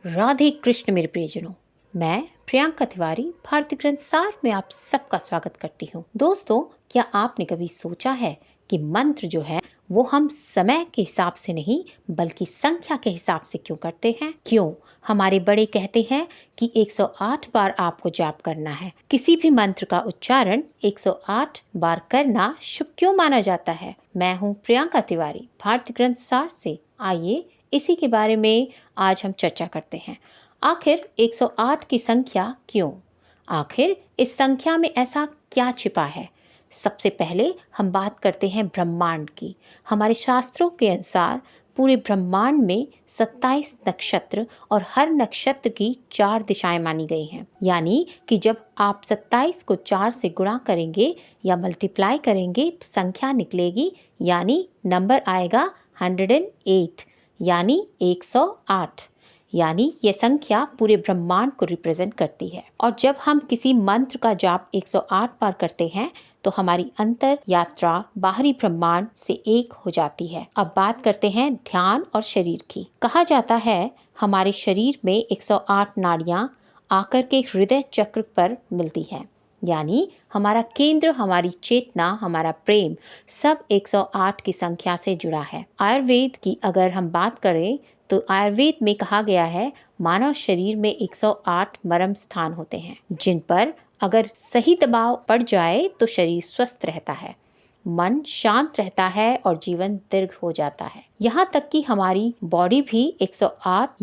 राधे कृष्ण मेरे प्रियजनों, मैं प्रियंका तिवारी भारतीय ग्रंथ सार में आप सबका स्वागत करती हूँ। दोस्तों, क्या आपने कभी सोचा है कि मंत्र जो है वो हम समय के हिसाब से नहीं बल्कि संख्या के हिसाब से क्यों करते हैं? क्यों हमारे बड़े कहते हैं कि 108 बार आपको जाप करना है। किसी भी मंत्र का उच्चारण 108 बार करना शुभ क्यों माना जाता है? मैं हूँ प्रियंका तिवारी भारतीय ग्रंथ सार से। आइए इसी के बारे में आज हम चर्चा करते हैं। आखिर 108 की संख्या क्यों? आखिर इस संख्या में ऐसा क्या छिपा है? सबसे पहले हम बात करते हैं ब्रह्मांड की। हमारे शास्त्रों के अनुसार पूरे ब्रह्मांड में 27 नक्षत्र और हर नक्षत्र की 4 दिशाएं मानी गई हैं। यानी कि जब आप 27 को 4 से गुणा करेंगे या मल्टीप्लाई करेंगे तो संख्या निकलेगी, यानी नंबर आएगा 108, यानी 108। यानी ये संख्या पूरे ब्रह्मांड को रिप्रेजेंट करती है। और जब हम किसी मंत्र का जाप 108 बार करते हैं तो हमारी अंतर यात्रा बाहरी ब्रह्मांड से एक हो जाती है। अब बात करते हैं ध्यान और शरीर की। कहा जाता है हमारे शरीर में 108 नाड़ियां आकर के हृदय चक्र पर मिलती है। यानी हमारा केंद्र, हमारी चेतना, हमारा प्रेम सब 108 की संख्या से जुड़ा है। आयुर्वेद की अगर हम बात करें तो आयुर्वेद में कहा गया है मानव शरीर में 108 मर्म स्थान होते हैं, जिन पर अगर सही दबाव पड़ जाए तो शरीर स्वस्थ रहता है, मन शांत रहता है और जीवन दीर्घ हो जाता है। यहाँ तक कि हमारी बॉडी भी 108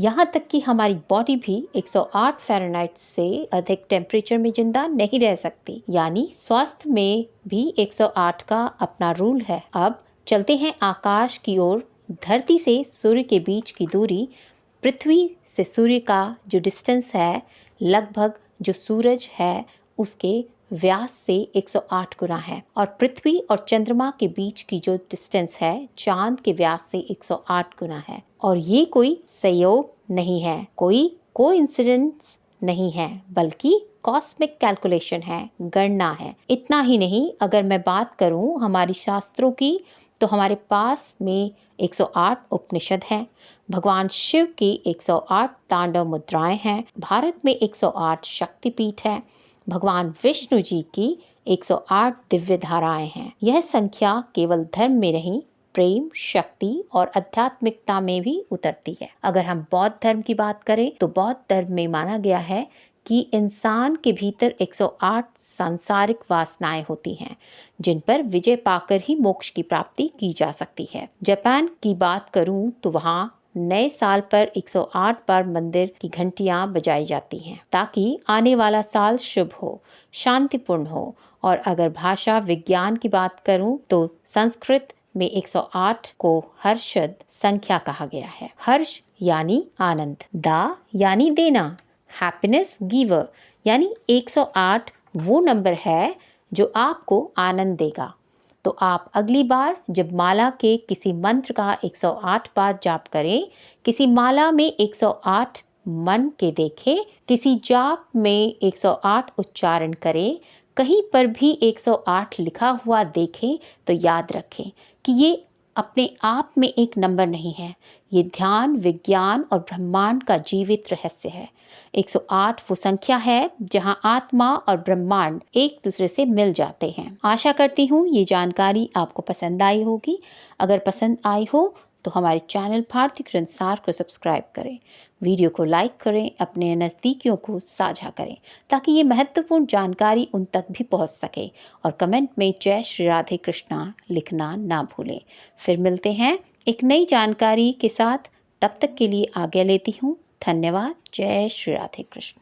फ़ारेनहाइट से अधिक टेम्परेचर में जिंदा नहीं रह सकती। यानी स्वास्थ्य में भी 108 का अपना रूल है। अब चलते हैं आकाश की ओर। धरती से सूर्य के बीच की दूरी, पृथ्वी से सूर्य का जो डिस्टेंस है, लगभग जो सूरज है उसके व्यास से 108 गुना है। और पृथ्वी और चंद्रमा के बीच की जो डिस्टेंस है चांद के व्यास से 108 गुना है। और ये कोई संयोग नहीं है, कोई कोइंसिडेंस नहीं है, बल्कि कॉस्मिक कैलकुलेशन है, गणना है। इतना ही नहीं, अगर मैं बात करूं हमारी शास्त्रों की तो हमारे पास में 108 उपनिषद हैं। भगवान शिव की 108 तांडव मुद्राएं हैं। भारत में 108 शक्तिपीठ है। भगवान विष्णु जी की 108 दिव्य धाराएं हैं। यह संख्या केवल धर्म में नहीं, प्रेम, शक्ति और आध्यात्मिकता में भी उतरती है। अगर हम बौद्ध धर्म की बात करें तो बौद्ध धर्म में माना गया है कि इंसान के भीतर 108 सांसारिक वासनाएं होती हैं, जिन पर विजय पाकर ही मोक्ष की प्राप्ति की जा सकती है। जापान की बात करूं तो वहां नए साल पर 108 बार मंदिर की घंटियां बजाई जाती हैं, ताकि आने वाला साल शुभ हो, शांतिपूर्ण हो। और अगर भाषा विज्ञान की बात करूं तो संस्कृत में 108 को हर्षद संख्या कहा गया है। हर्ष यानी आनंद, दा यानी देना, हैप्पीनेस गिवर, यानी 108 वो नंबर है जो आपको आनंद देगा। तो आप अगली बार जब माला के किसी मंत्र का 108 बार जाप करें, किसी माला में 108 मन के देखें, किसी जाप में 108 उच्चारण करें, कहीं पर भी 108 लिखा हुआ देखें तो याद रखें कि ये अपने आप में एक नंबर नहीं है, ये ध्यान, विज्ञान और ब्रह्मांड का जीवित रहस्य है। 108 वो संख्या है जहां आत्मा और ब्रह्मांड एक दूसरे से मिल जाते हैं। आशा करती हूँ ये जानकारी आपको पसंद आई होगी। अगर पसंद आई हो तो हमारे चैनल भारतीय ग्रंथ सार को सब्सक्राइब करें, वीडियो को लाइक करें, अपने नज़दीकियों को साझा करें ताकि ये महत्वपूर्ण जानकारी उन तक भी पहुंच सके। और कमेंट में जय श्री राधे कृष्णा लिखना ना भूलें। फिर मिलते हैं एक नई जानकारी के साथ। तब तक के लिए आज्ञा लेती हूँ। धन्यवाद। जय श्री राधे कृष्ण।